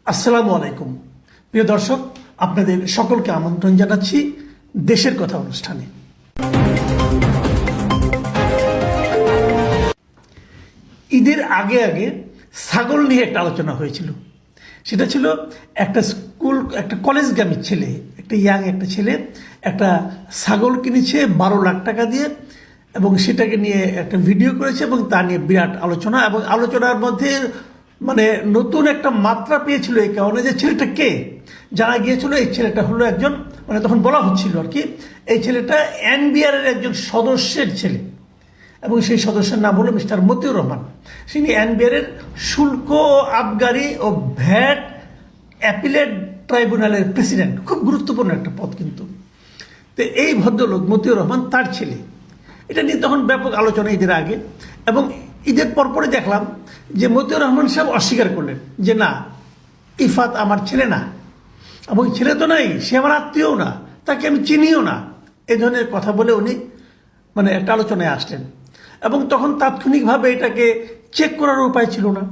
আসসালামু আলাইকুম প্রিয় দর্শক, আপনাদের সকলকে আমন্ত্রণ জানাচ্ছি দেশের কথা অনুষ্ঠানে। ঈদের আগে আগে ছাগল নিয়ে একটা আলোচনা হয়েছিল। সেটা ছিল একটা কলেজগামী ছেলে, একটা একটা ছেলে একটা ছাগল কিনেছে 12 লাখ টাকা দিয়ে, এবং সেটাকে নিয়ে একটা ভিডিও করেছে এবং তা নিয়ে বিরাট আলোচনা, এবং আলোচনার মধ্যে নতুন একটা মাত্রা পেয়েছিল এই কারণে যে ছেলেটা কে জানা গিয়েছিল। এই ছেলেটা হলো একজন, তখন বলা হচ্ছিল আর কি, এই ছেলেটা এনবিআর এর একজন সদস্যের ছেলে, এবং সেই সদস্যের নাম হলো মিস্টার মতিউর রহমান। তিনি এনবিআর এর শুল্ক ও আবগারি ও ভ্যাট অ্যাপিলেট ট্রাইব্যুনালের প্রেসিডেন্ট, খুব গুরুত্বপূর্ণ একটা পদ কিন্তু। তো এই ভদ্রলোক মতিউর রহমান তার ছেলে। এটা নিয়ে তখন ব্যাপক আলোচনা ঈদের আগে, এবং ঈদের পরপরই দেখলাম যে মতিউর রহমান সাহেব অস্বীকার করলেন যে না, ইফাত আমার ছেলে না, এবং ছেলে তো নাই, সে আমার আত্মীয়ও না, তাকে আমি চিনিও না, এই ধরনের কথা বলে উনি একটা আলোচনায় আসলেন। এবং তখন তাৎক্ষণিকভাবে এটাকে চেক করার উপায় ছিল না,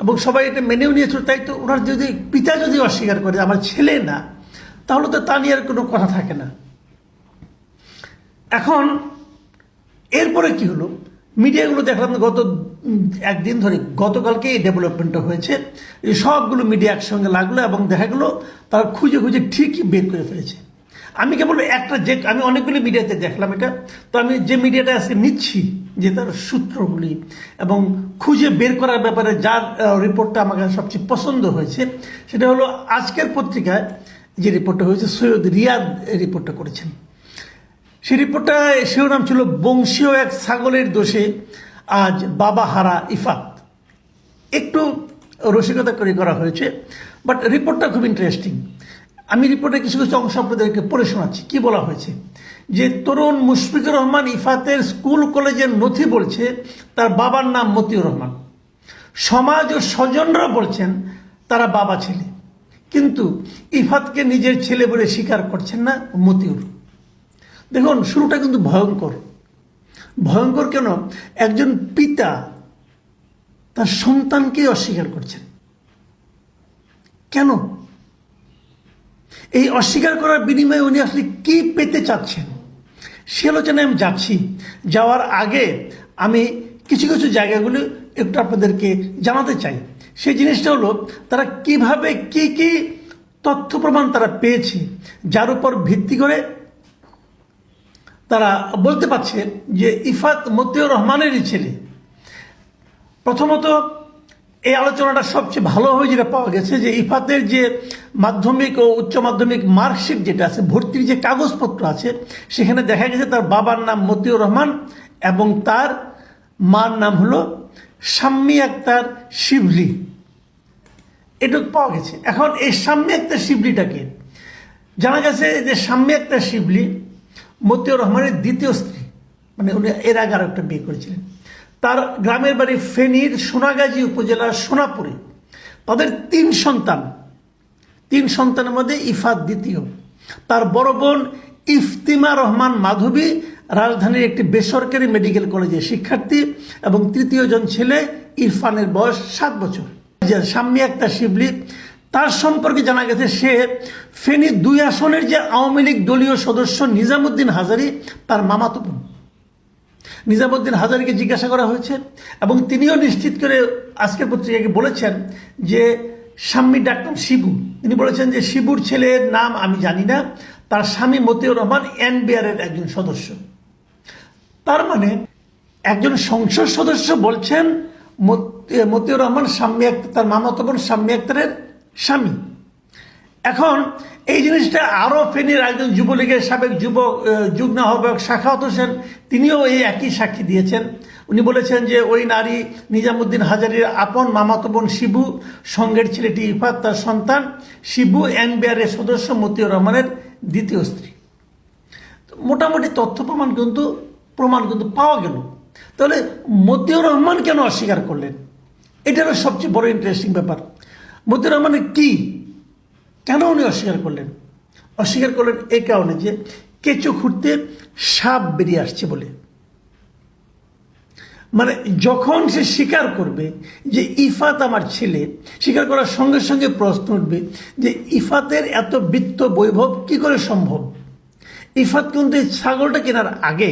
এবং সবাই এটা মেনেও নিয়েছিল। তাই তো ওনার যদি পিতা যদি অস্বীকার করে আমার ছেলে না, তাহলে তো তা নিয়ে আর কোনো কথা থাকে না। এখন এরপরে কি হলো, মিডিয়াগুলো দেখলাম গত একদিন ধরে, গতকালকে এই ডেভেলপমেন্টটা হয়েছে, সবগুলো মিডিয়া একসঙ্গে লাগলো এবং দেখা গেলো তারা খুঁজে খুঁজে ঠিকই বের করে ফেলেছে। আমি কেবল আমি অনেকগুলো মিডিয়াতে দেখলাম এটা, তো আমি যে মিডিয়াটা আজকে নিচ্ছি, যে তার সূত্রগুলি এবং খুঁজে বের করার ব্যাপারে যার রিপোর্টটা আমার কাছে সবচেয়ে পছন্দ হয়েছে, সেটা হলো আজকের পত্রিকায় যে রিপোর্টটা হয়েছে, সৈয়দ রিয়াদ রিপোর্টটা করেছেন। সেই রিপোর্টটা শিরোনাম ছিল বংশীয় এক ছাগলের দোষে আজ বাবা হারা ইফাত। একটু রসিকতা করে করা হয়েছে, বাট রিপোর্টটা খুব ইন্টারেস্টিং। আমি রিপোর্টে কিছু কিছু অংশ আপনাদেরকে পড়ে শোনাচ্ছি। কি বলা হয়েছে, যে তরুণ মুশফিকুর রহমান ইফাতের স্কুল কলেজের নথি বলছে তার বাবার নাম মতিউর রহমান। সমাজ ও স্বজনরা বলছেন তারা বাবা ছেলে, কিন্তু ইফাতকে নিজের ছেলে বলে স্বীকার করছেন না মতিউর। দেখুন, শুরুটা কিন্তু ভয়ঙ্কর। ভয়ঙ্কর কেন? একজন পিতা তার সন্তানকে অস্বীকার করছেন কেন? এই অস্বীকার করার বিনিময়ে উনি আসলে কি পেতে চাচ্ছেন, সে আলোচনায় আমি যাচ্ছি। যাওয়ার আগে আমি কিছু কিছু জায়গাগুলো একটু আপনাদেরকে জানাতে চাই। সেই জিনিসটা হলো, তারা কিভাবে কি কি তথ্য প্রমাণ তারা পেয়েছে, যার উপর ভিত্তি করে তারা বলতে পারছে যে ইফাত মতিউর রহমানেরই ছেলে। প্রথমত, এই আলোচনাটা সবচেয়ে ভালোভাবে যেটা পাওয়া গেছে, যে ইফাতের যে মাধ্যমিক ও উচ্চ মাধ্যমিক মার্কশিট যেটা আছে, ভর্তির যে কাগজপত্র আছে, সেখানে দেখা গেছে তার বাবার নাম মতিউর রহমান এবং তার মার নাম হলো শাম্মী আক্তার শিবলি। এটুকু পাওয়া গেছে। এখন এই শাম্মী আক্তার শিবলিটাকে জানা গেছে যে শাম্মী আক্তার শিবলি মতিউর রহমানের দ্বিতীয় স্ত্রী, উনি এর আগে আরো একটা বিয়ে করেছিলেন। তার গ্রামের বাড়ি ফেনীর সোনাগাজী উপজেলার সোনাপুরে। তাদের 3 সন্তান, 3 সন্তানের মধ্যে ইফাত দ্বিতীয়। তার বড় বোন ইফতিমা রহমান মাধবী রাজধানীর একটি বেসরকারি মেডিকেল কলেজের শিক্ষার্থী, এবং তৃতীয় জন ছেলে ইরফানের বয়স 7 বছর। শাম্মী আক্তার শিবলি, তার সম্পর্কে জানা গেছে সে ফেনী 2 আসনের যে আওয়ামী লীগ দলীয় সদস্য নিজামুদ্দিন হাজারী তার মামাতো বোন। নিজামুদ্দিন হাজারীকে জিজ্ঞাসা করা হয়েছে, এবং তিনিও নিশ্চিত করে আজকের পত্রিকাকে বলেছেন যে শাম্মী ডাক্তার শিবু। তিনি বলেছেন যে শিবুর ছেলের নাম আমি জানি না, তার স্বামী মতিউর রহমান এনবিআর এর একজন সদস্য। তার একজন সংসদ সদস্য বলছেন মতিউর রহমান শাম্মী আক্তার, তার মামাতো বোন শাম্মী আক্তারের স্বামী। এখন এই জিনিসটা আরও ফেনীর একজন যুবলীগের সাবেক যুগ্ম আহ্বায়ক সাখাওয়াত হোসেন, তিনিও এই একই সাক্ষী দিয়েছেন। উনি বলেছেন যে ওই নারী নিজামুদ্দিন হাজারীর আপন মামাতো বোন শিবু, সঙ্গের ছেলেটি ইফাত তার সন্তান। শিবু এনবিআর এর সদস্য মতিউর রহমানের দ্বিতীয় স্ত্রী। মোটামুটি তথ্য প্রমাণ কিন্তু পাওয়া গেল। তাহলে মতিউর রহমান কেন অস্বীকার করলেন? এটা হলো সবচেয়ে বড় ইন্টারেস্টিং ব্যাপার। মতিউর রহমানের কি, কেন উনি অস্বীকার করলেন? অস্বীকার করলেন এই কারণে যে কেঁচো খুঁড়তে সাপ বেরিয়ে আসছে বলে। মানে যখন সে স্বীকার করবে যে ইফাত আমার ছেলে, স্বীকার করার সঙ্গে সঙ্গে প্রশ্ন উঠবে যে ইফাতের এত বিত্ত বৈভব কি করে সম্ভব। ইফাত কিন্তু এই ছাগলটা কেনার আগে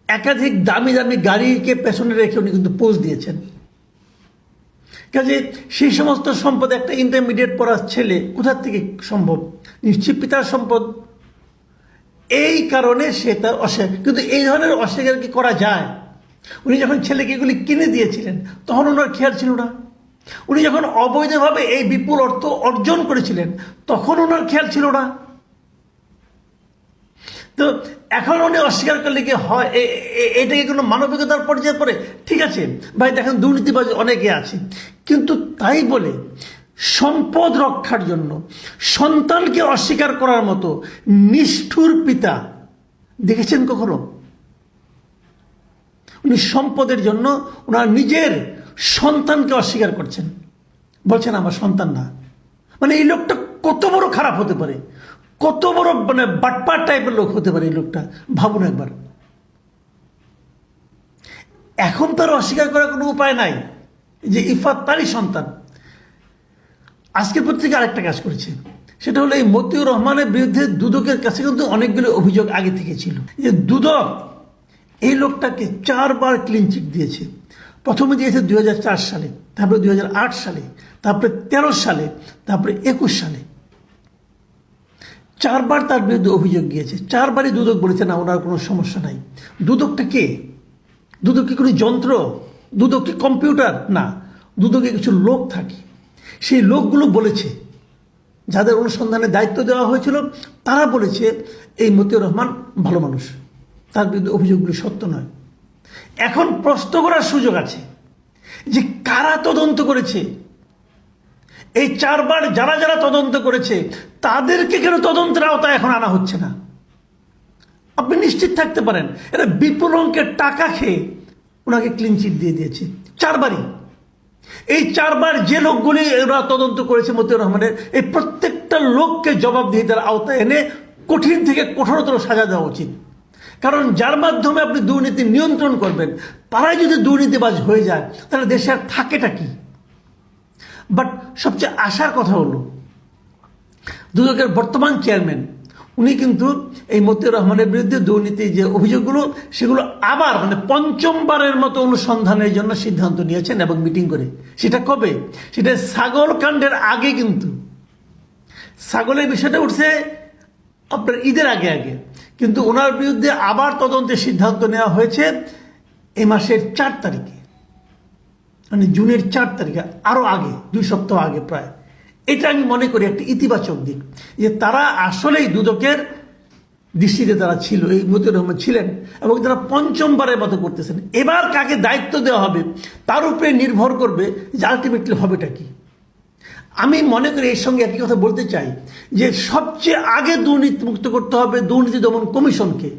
একাধিক দামি দামি গাড়িকে পেছনে রেখে উনি কিন্তু পোজ দিয়েছেন। কাজে সেই সমস্ত সম্পদ একটা ইন্টারমিডিয়েট পড়ার ছেলে কোথা থেকে সম্ভব? নিশ্চিত পিতার সম্পদ। এই কারণে সে তার অস্বীকার, কিন্তু এই ধরনের অস্বীকার কি করা যায়? উনি যখন ছেলেকে এগুলি কিনে দিয়েছিলেন তখন ওনার খেয়াল ছিল না। উনি যখন অবৈধভাবে এই বিপুল অর্থ অর্জন করেছিলেন তখন ওনার খেয়াল ছিল না। তো এখন উনি অস্বীকার করলে কি হয়? এটাকে কোনো মানবিকতার পর্যায়ে পড়ে? ঠিক আছে ভাই, দেখেন দুর্নীতিবাজ অনেকে আছে, কিন্তু তাই বলে সম্পদ রক্ষার জন্য সন্তানকে অস্বীকার করার মতো নিষ্ঠুর পিতা দেখেছেন কখনো? উনি সম্পদের জন্য ওনার নিজের সন্তানকে অস্বীকার করছেন, বলছেন আমার সন্তান না। মানে এই লোকটা কত বড় খারাপ হতে পারে, কত বড় মানে বাটপার টাইপের লোক হতে পারে এই লোকটা, ভাবুন একবার। এখন তার অস্বীকার করার কোনো উপায় নাই যে ইফাত তারই সন্তান। আজকের পত্রিকা আরেকটা কাজ করেছে, সেটা হলো এই মতিউর রহমানের বিরুদ্ধে দুদকের কাছে কিন্তু অনেকগুলো অভিযোগ আগে থেকে ছিল। যে দুদক এই লোকটাকে 4 বার ক্লিন চিট দিয়েছে। প্রথমে দিয়েছে 2004 সালে, তারপরে 2008 সালে, তারপরে 13 সালে, তারপরে 21 সালে। 4 বার তার বিরুদ্ধে অভিযোগ গিয়েছে। 4 বারই দুদক বলেছে না, ওনার কোনো সমস্যা নাই। দুদকটা কে? দুদক কি কোনো যন্ত্র? দুদক কি কম্পিউটার? না, দুদকে কিছু লোক থাকে। সেই লোকগুলো বলেছে, যাদের অনুসন্ধানের দায়িত্ব দেওয়া হয়েছিল তারা বলেছে এই মতিউর রহমান ভালো মানুষ, তার বিরুদ্ধে অভিযোগগুলি সত্য নয়। এখন প্রশ্ন করার সুযোগ আছে যে কারা তদন্ত করেছে। এই 4 বার যারা যারা তদন্ত করেছে তাদেরকে কেন তদন্তের আওতায় এখন আনা হচ্ছে না? আপনি নিশ্চিত থাকতে পারেন এরা বিপুল অঙ্কের টাকা খেয়ে ওনাকে ক্লিন চিট দিয়ে দিয়েছে 4 বারই। এই 4 বার যে লোকগুলি ওরা তদন্ত করেছে মতিউর রহমানের, এই প্রত্যেকটা লোককে জবাবদিহিতার আওতায় এনে কঠিন থেকে কঠোরতর সাজা দেওয়া উচিত। কারণ যার মাধ্যমে আপনি দুর্নীতি নিয়ন্ত্রণ করবেন তারাই যদি দুর্নীতিবাজ হয়ে যায় তাহলে দেশে আর থাকেটা কি? বাট সবচেয়ে আশার কথা হলো দুদকের বর্তমান চেয়ারম্যান উনি কিন্তু এই মতিউর রহমানের বিরুদ্ধে দুর্নীতির যে অভিযোগগুলো সেগুলো আবার মানে 5ম বারের মতো অনুসন্ধানের জন্য সিদ্ধান্ত নিয়েছেন এবং মিটিং করে। সেটা কবে? সেটা ছাগল কাণ্ডের আগে। কিন্তু ছাগলের বিষয়টা উঠছে আপনার ঈদের আগে আগে, কিন্তু ওনার বিরুদ্ধে আবার তদন্তের সিদ্ধান্ত নেওয়া হয়েছে এই মাসের 4 তারিখে, মানে জুনের 4 তারিখে, আরও আগে 2 সপ্তাহ আগে প্রায়। এটা আমি মনে করি একটা ইতিবাচক দিক, যে তারা আসলেই দুদকের দৃষ্টিতে তারা ছিল, এই মতিউর রহমান ছিলেন, এবং তারা 5ম বারের মতো করতেছেন। এবার কাকে দায়িত্ব দেওয়া হবে তার উপরে নির্ভর করবে যে আলটিমেটলি হবেটা কি। আমি মনে করি এর সঙ্গে একই কথা বলতে চাই যে সবচেয়ে আগে দুর্নীতি মুক্ত করতে হবে দুর্নীতি দমন কমিশনকে।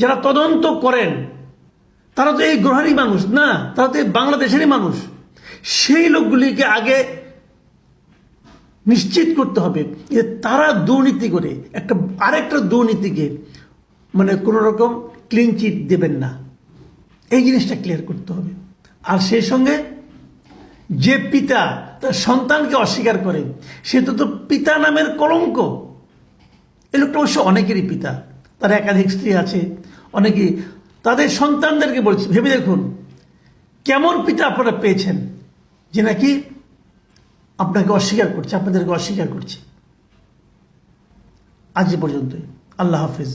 যারা তদন্ত করেন তারা তো এই গ্রহেরই মানুষ না, তারা তো এই বাংলাদেশেরই মানুষ। সেই লোকগুলিকে আগে নিশ্চিত করতে হবে যে তারা দুর্নীতি করে আরেকটা দুর্নীতিকে মানে কোনো রকম ক্লিন চিট দেবেন না। এই জিনিসটা ক্লিয়ার করতে হবে। আর সেই সঙ্গে যে পিতা তার সন্তানকে অস্বীকার করে সে তো পিতা নামের কলঙ্ক। এই লোকটা অবশ্য অনেকেরই পিতা, তার একাধিক স্ত্রী আছে, অনেকেই তাদের সন্তানদেরকে বলছে ভেবে দেখুন কেমন পিতা আপনারা পেয়েছেন যে নাকি আপনাকে অস্বীকার করছে, আপনাদেরকে অস্বীকার করছে। আজ পর্যন্তই। আল্লাহ হাফেজ।